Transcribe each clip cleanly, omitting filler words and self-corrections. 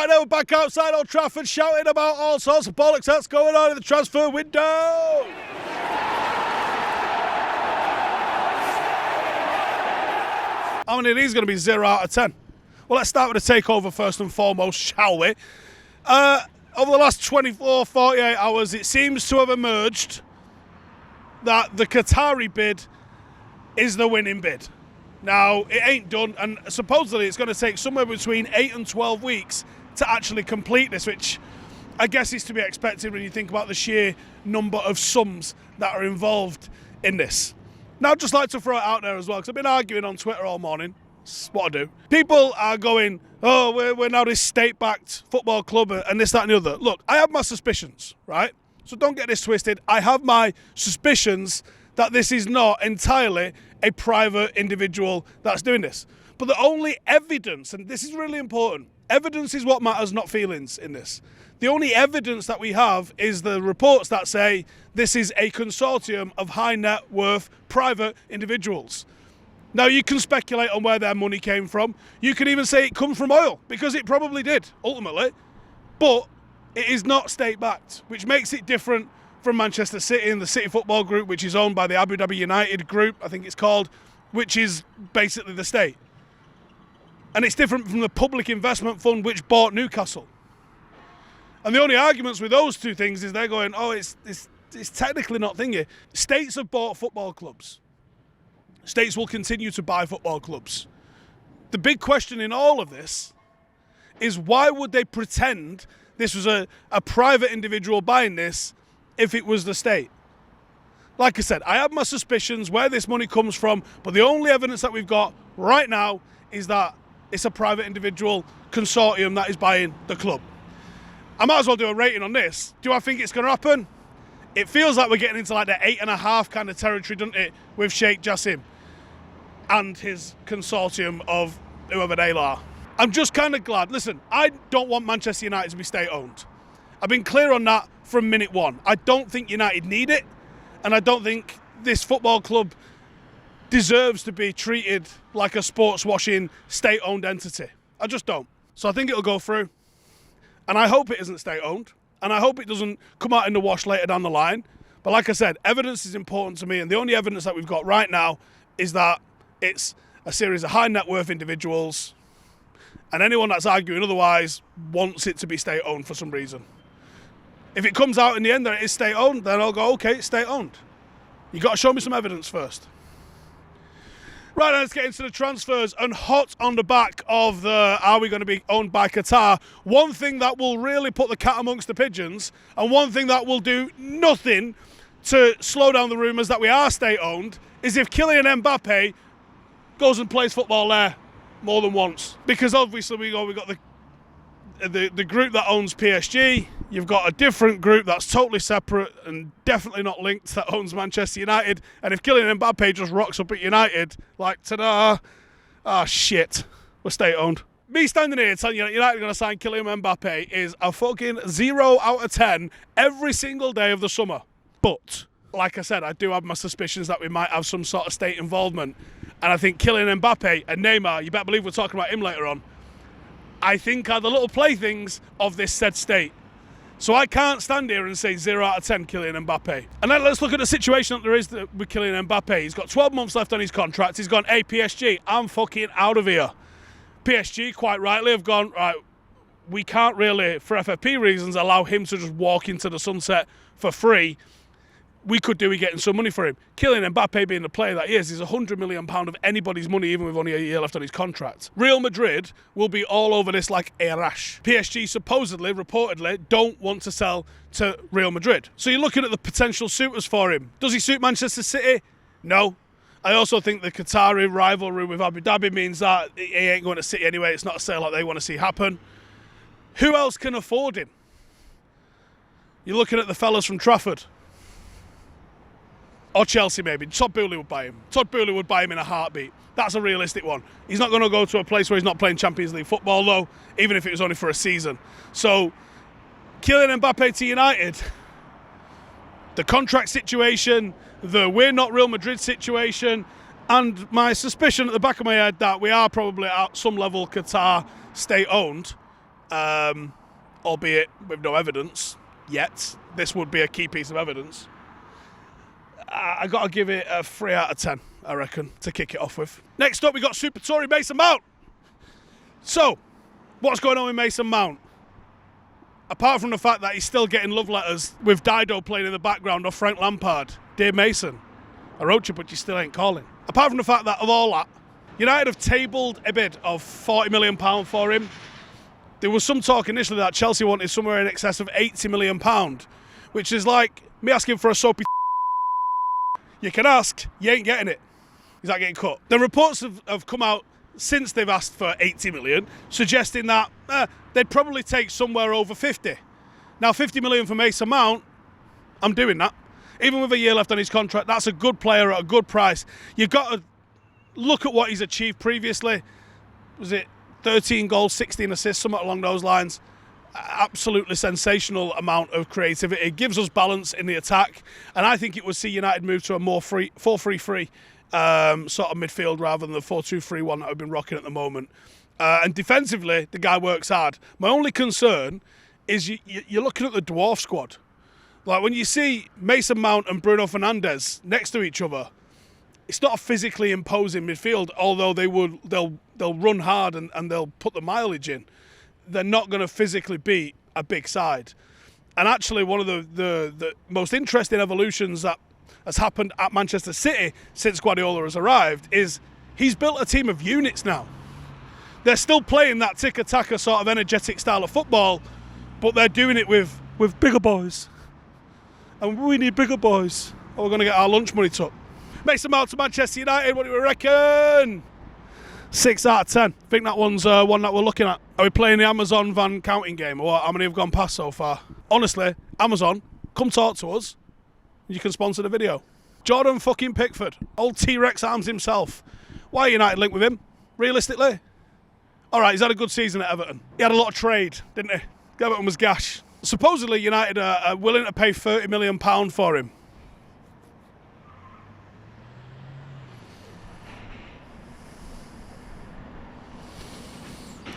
Right now we're back outside Old Trafford shouting about all sorts of bollocks that's going on in the transfer window. How many of these are going to be 0 out of 10? Well, let's start with the takeover first and foremost, shall we? Over the last 24, 48 hours, it seems to have emerged that the Qatari bid is the winning bid. Now, it ain't done, and supposedly it's going to take somewhere between 8 and 12 weeks to actually complete this, which I guess is to be expected when you think about the sheer number of sums that are involved in this. Now, I'd just like to throw it out there as well, because I've been arguing on Twitter all morning. It's what I do. People are going, oh, we're now this state-backed football club and this, that and the other. Look, I have my suspicions, right? So don't get this twisted. I have my suspicions that this is not entirely a private individual that's doing this. But the only evidence, and this is really important, evidence is what matters, not feelings in this. The only evidence that we have is the reports that say this is a consortium of high net worth private individuals. Now, you can speculate on where their money came from. You can even say it comes from oil, because it probably did, ultimately. But it is not state-backed, which makes it different from Manchester City and the City Football Group, which is owned by the Abu Dhabi United Group, I think it's called, which is basically the state. And it's different from the Public Investment Fund, which bought Newcastle. And the only arguments with those two things is they're going, oh, it's technically not thingy. States have bought football clubs. States will continue to buy football clubs. The big question in all of this is, why would they pretend this was a private individual buying this if it was the state? Like I said, I have my suspicions where this money comes from, but the only evidence that we've got right now is that it's a private individual consortium that is buying the club. I might as well do a rating on this. Do I think it's going to happen? It feels like we're getting into like the 8.5 kind of territory, doesn't it, with Sheikh Jassim and his consortium of whoever they are. I'm just kind of glad. Listen, I don't want Manchester United to be state-owned. I've been clear on that from minute one. I don't think United need it, and I don't think this football club deserves to be treated like a sports-washing, state-owned entity. I just don't. So I think it'll go through, and I hope it isn't state-owned, and I hope it doesn't come out in the wash later down the line. But like I said, evidence is important to me, and the only evidence that we've got right now is that it's a series of high-net-worth individuals, and anyone that's arguing otherwise wants it to be state-owned for some reason. If it comes out in the end that it is state-owned, then I'll go, okay, it's state-owned. You've got to show me some evidence first. Right, now let's get into the transfers. And hot on the back of the, are we going to be owned by Qatar? One thing that will really put the cat amongst the pigeons, and one thing that will do nothing to slow down the rumours that we are state-owned, is if Kylian Mbappe goes and plays football there more than once. Because obviously we've got the group that owns PSG. You've got a different group that's totally separate and definitely not linked that owns Manchester United. And if Kylian Mbappe just rocks up at United, like, ta-da, shit, we're state-owned. Me standing here telling you that United are going to sign Kylian Mbappe is a fucking 0 out of 10 every single day of the summer. But, like I said, I do have my suspicions that we might have some sort of state involvement. And I think Kylian Mbappe and Neymar, you better believe we're talking about him later on, I think are the little playthings of this said state. So I can't stand here and say 0 out of 10 Kylian Mbappe. And then let's look at the situation that there is with Kylian Mbappe. He's got 12 months left on his contract. He's gone, hey, PSG, I'm fucking out of here. PSG, quite rightly, have gone, right, we can't really, for FFP reasons, allow him to just walk into the sunset for free. We could do with getting some money for him. Kylian Mbappe being the player that he is £100 million of anybody's money, even with only a year left on his contract. Real Madrid will be all over this like a rash. PSG supposedly, reportedly, don't want to sell to Real Madrid. So you're looking at the potential suitors for him. Does he suit Manchester City? No. I also think the Qatari rivalry with Abu Dhabi means that he ain't going to City anyway. It's not a sale that they want to see happen. Who else can afford him? You're looking at the fellas from Trafford. Or Chelsea, maybe. Todd Boehly would buy him. Todd Boehly would buy him in a heartbeat. That's a realistic one. He's not going to go to a place where he's not playing Champions League football, though, even if it was only for a season. So, Kylian Mbappe to United, the contract situation, the we're not Real Madrid situation, and my suspicion at the back of my head that we are probably at some level Qatar state-owned, albeit with no evidence yet. This would be a key piece of evidence. I got to give it a 3 out of 10, I reckon, to kick it off with. Next up, we got Super Tory Mason Mount. So, what's going on with Mason Mount? Apart from the fact that he's still getting love letters with Dido playing in the background or Frank Lampard. Dear Mason, I wrote you, but you still ain't calling. Apart from the fact that of all that, United have tabled a bid of £40 million for him. There was some talk initially that Chelsea wanted somewhere in excess of £80 million, which is like me asking for a soapy. You can ask, you ain't getting it. Is that getting cut? The reports have come out since they've asked for 80 million, suggesting that they'd probably take somewhere over 50. Now, 50 million for Mason Mount, I'm doing that. Even with a year left on his contract, that's a good player at a good price. You've got to look at what he's achieved previously. Was it 13 goals, 16 assists, something along those lines? Absolutely sensational amount of creativity. It gives us balance in the attack, and I think it would see United move to a more 4-3-3 sort of midfield rather than the 4-2-3-1 that I've been rocking at the moment. And defensively, the guy works hard. My only concern is you're looking at the dwarf squad. Like when you see Mason Mount and Bruno Fernandes next to each other, it's not a physically imposing midfield, although they'll run hard and they'll put the mileage in. They're not going to physically beat a big side. And actually, one of the most interesting evolutions that has happened at Manchester City since Guardiola has arrived is he's built a team of units now. They're still playing that tiki-taka sort of energetic style of football, but they're doing it with bigger boys. And we need bigger boys, or we're going to get our lunch money took. Mason Mount to Manchester United, what do we reckon? 6 out of 10. I think that one's one that we're looking at. Are we playing the Amazon van counting game, or what? How many have gone past so far? Honestly, Amazon, come talk to us. You can sponsor the video. Jordan fucking Pickford, old T-Rex arms himself. Why are United linked with him? Realistically? Alright, he's had a good season at Everton. He had a lot of trade, didn't he? Everton was gash. Supposedly United are willing to pay £30 million for him.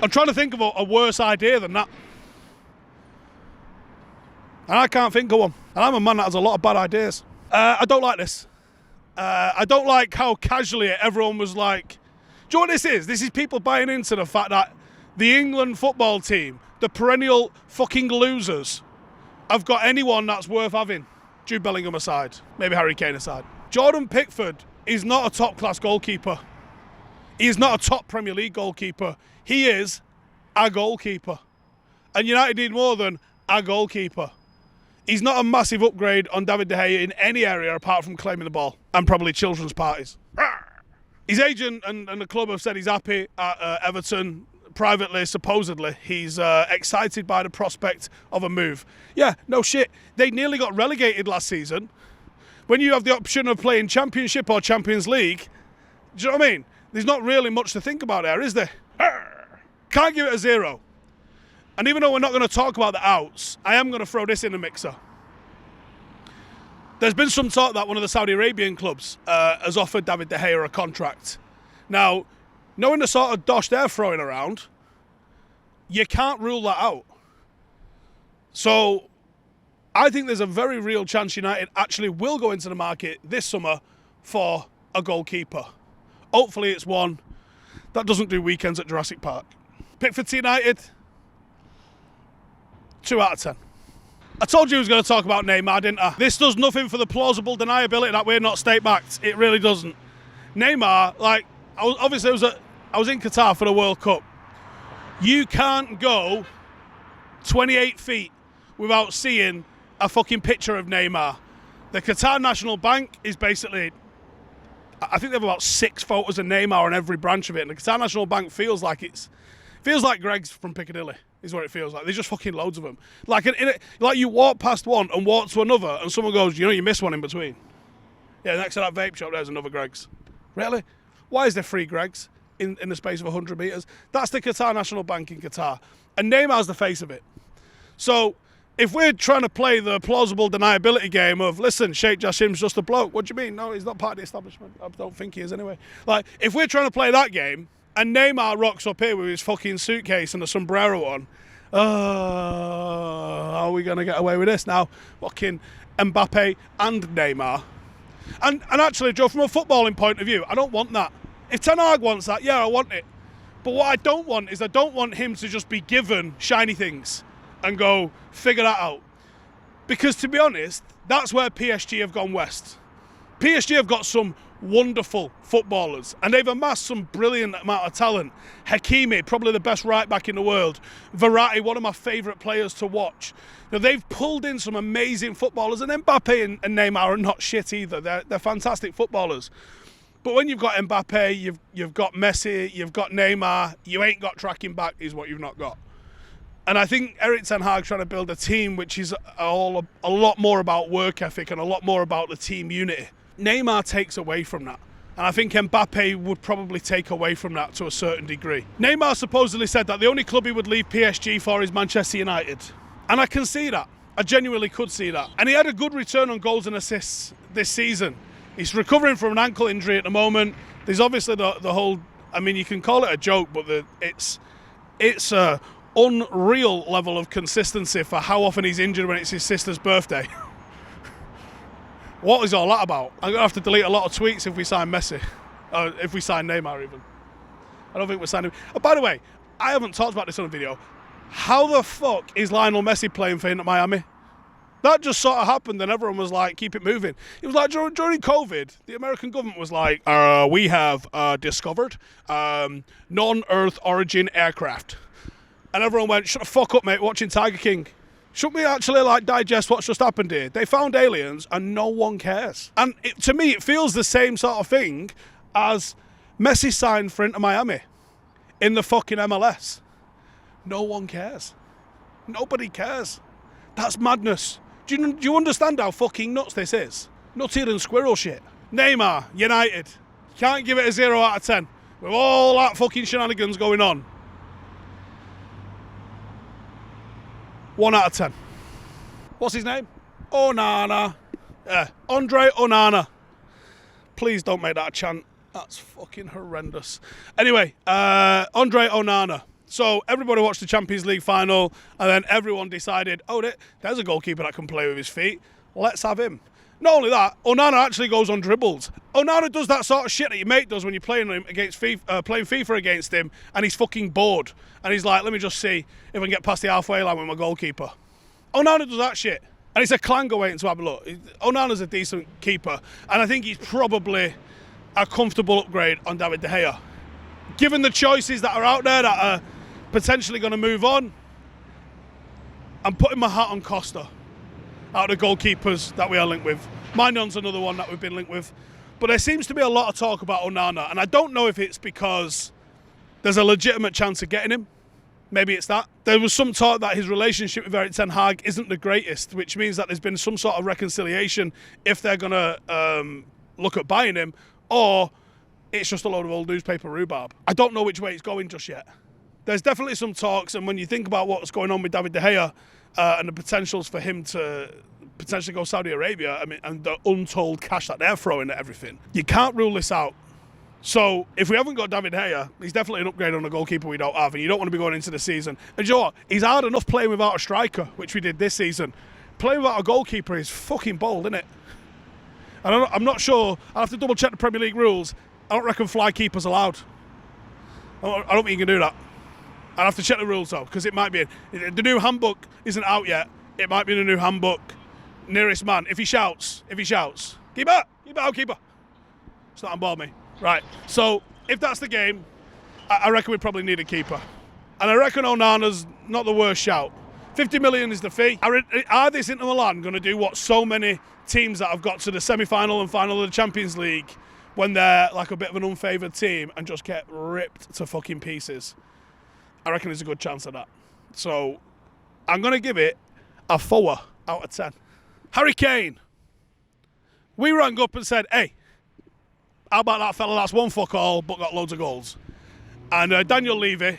I'm trying to think of a worse idea than that. And I can't think of one. And I'm a man that has a lot of bad ideas. I don't like this. I don't like how casually everyone was like, do you know what this is? This is people buying into the fact that the England football team, the perennial fucking losers, have got anyone that's worth having. Jude Bellingham aside. Maybe Harry Kane aside. Jordan Pickford is not a top-class goalkeeper. He is not a top Premier League goalkeeper. He is a goalkeeper. And United need more than a goalkeeper. He's not a massive upgrade on David De Gea in any area apart from claiming the ball and probably children's parties. His agent and the club have said he's happy at Everton. Privately, supposedly, he's excited by the prospect of a move. Yeah, no shit. They nearly got relegated last season. When you have the option of playing Championship or Champions League, do you know what I mean? There's not really much to think about there, is there? Can't give it a 0. And even though we're not going to talk about the outs, I am going to throw this in the mixer. There's been some talk that one of the Saudi Arabian clubs has offered David De Gea a contract. Now, knowing the sort of dosh they're throwing around, you can't rule that out. So, I think there's a very real chance United actually will go into the market this summer for a goalkeeper. Hopefully it's one that doesn't do weekends at Jurassic Park. Pickford to United, 2 out of 10. I told you I was going to talk about Neymar, didn't I? This does nothing for the plausible deniability that we're not state-backed. It really doesn't. Neymar, like, I was in Qatar for the World Cup. You can't go 28 feet without seeing a fucking picture of Neymar. The Qatar National Bank is basically, I think they have about 6 photos of Neymar on every branch of it. And the Qatar National Bank feels like Greg's from Piccadilly, is what it feels like. There's just fucking loads of them. Like you walk past one and walk to another, and someone goes, you missed one in between. Yeah, next to that vape shop, there's another Greg's. Really? Why is there 3 Gregs in the space of 100 metres? That's the Qatar National Bank in Qatar. And Neymar's the face of it. So, if we're trying to play the plausible deniability game of, listen, Sheikh Jassim's just a bloke, what do you mean? No, he's not part of the establishment. I don't think he is anyway. Like, if we're trying to play that game, and Neymar rocks up here with his fucking suitcase and a sombrero on, Are we going to get away with this now? Fucking Mbappe and Neymar. And actually, Joe, from a footballing point of view, I don't want that. If Ten Hag wants that, yeah, I want it. But what I don't want is I don't want him to just be given shiny things and go, figure that out. Because to be honest, that's where PSG have gone west. PSG have got some wonderful footballers and they've amassed some brilliant amount of talent. Hakimi, probably the best right back in the world. Verratti, one of my favourite players to watch. Now, they've pulled in some amazing footballers, and Mbappe and Neymar are not shit either. They're fantastic footballers. But when you've got Mbappe, you've got Messi, you've got Neymar, you ain't got tracking back is what you've not got. And I think Erik ten Hag's trying to build a team which is a lot more about work ethic and a lot more about the team unity. Neymar takes away from that. And I think Mbappe would probably take away from that to a certain degree. Neymar supposedly said that the only club he would leave PSG for is Manchester United. And I can see that. I genuinely could see that. And he had a good return on goals and assists this season. He's recovering from an ankle injury at the moment. There's obviously the whole, I mean, you can call it a joke, but it's a unreal level of consistency for how often he's injured when it's his sister's birthday. What is all that about? I'm going to have to delete a lot of tweets if we sign Messi. Or if we sign Neymar even. I don't think we're signing him. Oh, by the way, I haven't talked about this on a video. How the fuck is Lionel Messi playing for Inter Miami? That just sort of happened and everyone was like, keep it moving. It was like during COVID, the American government was like, we have discovered non-Earth origin aircraft. And everyone went, shut the fuck up, mate, watching Tiger King. Should we actually digest what's just happened here? They found aliens and no one cares. And to me, it feels the same sort of thing as Messi signed for Inter Miami in the fucking MLS. No one cares. Nobody cares. That's madness. Do you understand how fucking nuts this is? Nuttier than squirrel shit. Neymar, United. Can't give it a 0 out of 10. With all that fucking shenanigans going on. 1 out of 10. What's his name? Onana. Yeah, Andre Onana. Please don't make that a chant. That's fucking horrendous. Anyway, Andre Onana. So everybody watched the Champions League final and then everyone decided, oh, there's a goalkeeper that can play with his feet. Let's have him. Not only that, Onana actually goes on dribbles. Onana does that sort of shit that your mate does when you're playing him against FIFA, playing FIFA against him and he's fucking bored. And he's like, let me just see if I can get past the halfway line with my goalkeeper. Onana does that shit. And it's a clanger waiting to have a look. Onana's a decent keeper. And I think he's probably a comfortable upgrade on David De Gea. Given the choices that are out there that are potentially going to move on, I'm putting my hat on Costa out of the goalkeepers that we are linked with. Magnon's another one that we've been linked with. But there seems to be a lot of talk about Onana, and I don't know if it's because there's a legitimate chance of getting him. Maybe it's that. There was some talk that his relationship with Erik ten Hag isn't the greatest, which means that there's been some sort of reconciliation if they're going to look at buying him, or it's just a load of old newspaper rhubarb. I don't know which way it's going just yet. There's definitely some talks, and when you think about what's going on with David De Gea and the potentials for him to potentially go Saudi Arabia, I mean, and the untold cash that they're throwing at everything, you can't rule this out. So if we haven't got David De Gea, he's definitely an upgrade on a goalkeeper we don't have, and you don't want to be going into the season. And you know what? He's hard enough playing without a striker, which we did this season. Playing without a goalkeeper is fucking bold, isn't it? And I'm not sure. I'll have to double check the Premier League rules. I don't reckon fly keepers allowed. I don't think you can do that. I'll have to check the rules though, because it might be the new handbook isn't out yet. It might be the new handbook. Nearest man, if he shouts, keeper, keeper. It's not on board me. Right. So if that's the game, I reckon we probably need a keeper, and I reckon Onana's not the worst shout. 50 million is the fee. Are this Inter Milan going to do what so many teams that have got to the semi-final and final of the Champions League, when they're like a bit of an unfavoured team, and just get ripped to fucking pieces? I reckon there's a good chance of that. So I'm going to give it a 4 out of 10. Harry Kane. We rang up and said, hey, how about that fella that's won fuck all but got loads of goals? And Daniel Levy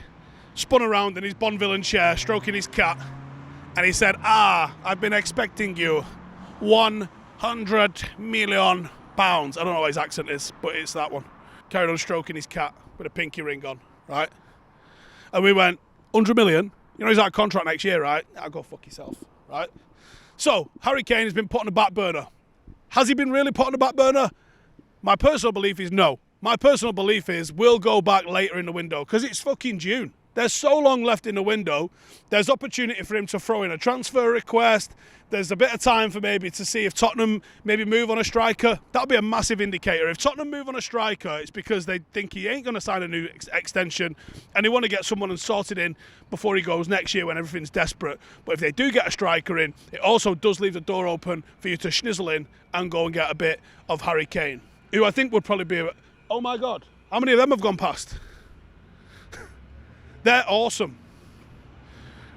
spun around in his Bond villain chair, stroking his cat, and he said, I've been expecting you. 100 million pounds. I don't know what his accent is, but it's that one. Carried on stroking his cat with a pinky ring on, right? And we went, 100 million? You know he's out of contract next year, right? I'll go fuck yourself, right? So, Harry Kane has been put on the back burner. Has he been really put on the back burner? My personal belief is no. My personal belief is we'll go back later in the window because it's fucking June. There's so long left in the window. There's opportunity for him to throw in a transfer request. There's a bit of time for maybe to see if Tottenham maybe move on a striker. That'll be a massive indicator. If Tottenham move on a striker, it's because they think he ain't going to sign a new extension and they want to get someone and sorted in before he goes next year when everything's desperate. But if they do get a striker in, it also does leave the door open for you to schnizzle in and go and get a bit of Harry Kane, who I think would probably be oh my God, how many of them have gone past? They're awesome.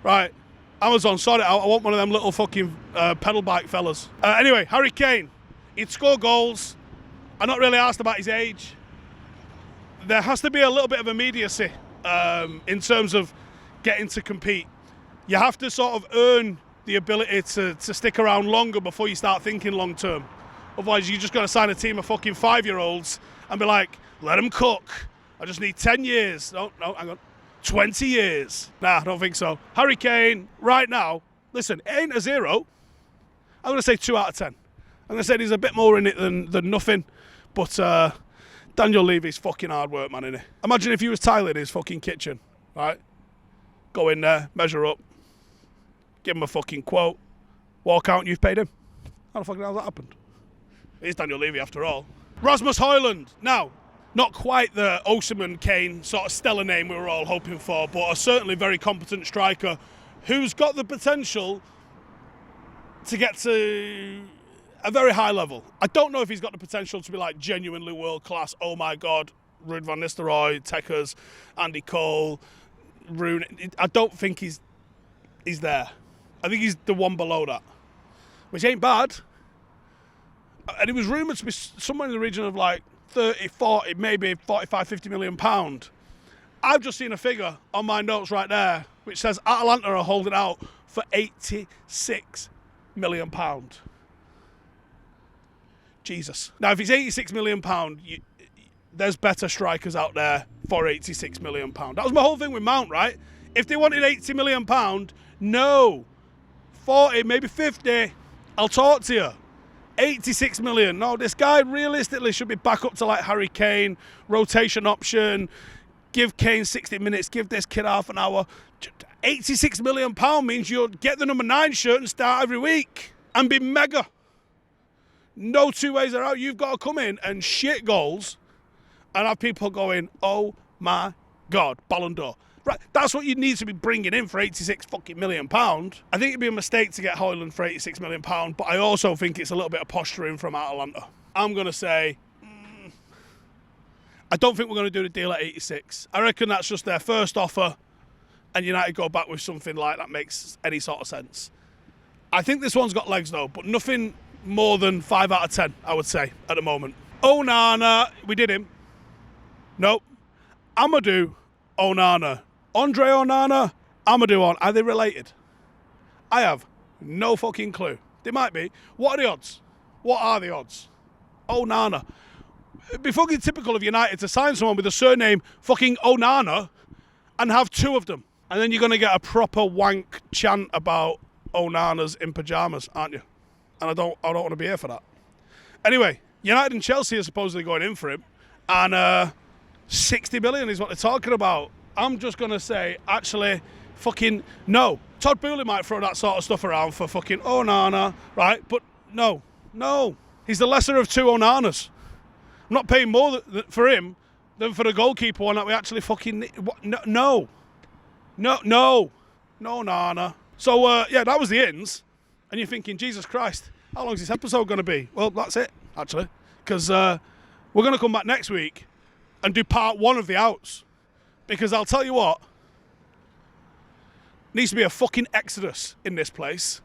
Right, Amazon, sorry, I want one of them little fucking pedal bike fellas. Anyway, Harry Kane, he'd score goals. I'm not really asked about his age. There has to be a little bit of immediacy in terms of getting to compete. You have to sort of earn the ability to stick around longer before you start thinking long term. Otherwise, you just got to sign a team of fucking 5-year-olds and be like, let them cook. I just need 10 years. No, hang on. 20 years. Nah, I don't think so. Harry Kane, right now, listen, it ain't a 0. I'm going to say 2 out of 10. I'm going to say there's a bit more in it than nothing. But Daniel Levy's fucking hard work, man, innit? Imagine if he was tiling his fucking kitchen, right? Go in there, measure up, give him a fucking quote, walk out and you've paid him. How the fuck has that happened? It's Daniel Levy after all. Rasmus Hojlund. Now, not quite the Osimhen Kane sort of stellar name we were all hoping for, but a certainly very competent striker who's got the potential to get to a very high level. I don't know if he's got the potential to be like genuinely world class. Oh my God, Ruud van Nistelrooy, Tekers, Andy Cole, Rooney. I don't think he's there. I think he's the one below that, which ain't bad. And it was rumoured to be somewhere in the region of like 30, 40, maybe 45, 50 million pound. I've just seen a figure on my notes right there which says Atalanta are holding out for 86 million pound. Jesus. Now, if it's 86 million pound, there's better strikers out there for 86 million pound. That was my whole thing with Mount, right? If they wanted 80 million pound, no. 40, maybe 50, I'll talk to you. 86 million. No, this guy realistically should be back up to like Harry Kane, rotation option, give Kane 60 minutes, give this kid half an hour. 86 million pound means you'll get the number 9 shirt and start every week and be mega. No two ways are out. You've got to come in and shit goals and have people going, oh my God, Ballon d'Or. Right, that's what you need to be bringing in for 86 fucking million pound. I think it'd be a mistake to get Hojlund for 86 million pound, but I also think it's a little bit of posturing from Atalanta. I'm going to say, I don't think we're going to do the deal at 86. I reckon that's just their first offer, and United go back with something like that makes any sort of sense. I think this one's got legs though, but nothing more than 5 out of 10, I would say, at the moment. Onana, we did him. Nope. Amadou Onana. Andre Onana, Amadou on. Are they related? I have no fucking clue. They might be. What are the odds? What are the odds? Onana. It'd be fucking typical of United to sign someone with a surname fucking Onana and have 2 of them. And then you're going to get a proper wank chant about Onanas in pyjamas, aren't you? And I don't want to be here for that. Anyway, United and Chelsea are supposedly going in for him. And 60 million is what they're talking about. I'm just going to say, actually, fucking no. Todd Boehly might throw that sort of stuff around for fucking Onana, right? But no. He's the lesser of 2 Onanas. I'm not paying more for him than for the goalkeeper one that we actually fucking need. No, Onana. So, yeah, that was the ins. And you're thinking, Jesus Christ, how long is this episode going to be? Well, that's it, actually. Because we're going to come back next week and do part 1 of the outs. Because I'll tell you what, needs to be a fucking exodus in this place.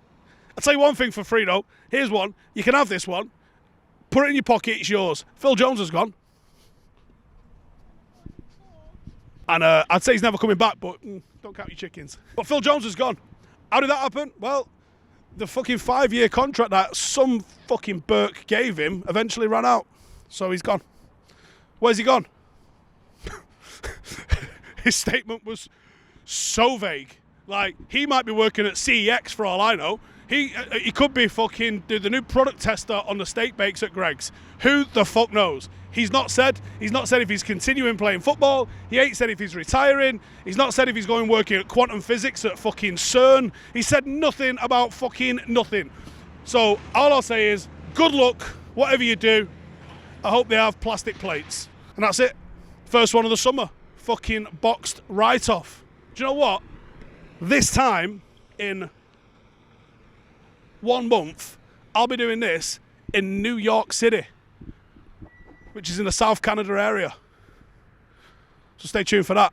I'll tell you one thing for free though. Here's one. You can have this one. Put it in your pocket, it's yours. Phil Jones has gone. And I'd say he's never coming back, but don't count your chickens. But Phil Jones has gone. How did that happen? Well, the fucking 5-year contract that some fucking Burke gave him eventually ran out. So he's gone. Where's he gone? His statement was so vague Like, he might be working at CEX for all I know. He could be fucking do the new product tester on the steak bakes at Greg's. Who the fuck knows? He's not said if he's continuing playing football. He ain't said if he's retiring. He's not said if he's going working at quantum physics at fucking CERN. He said nothing about fucking nothing. So all I'll say is, good luck, whatever you do. I hope they have plastic plates. And that's it. First one of the summer. Fucking boxed right off. Do you know what? This time in 1 month, I'll be doing this in New York City, which is in the South Canada area. So stay tuned for that.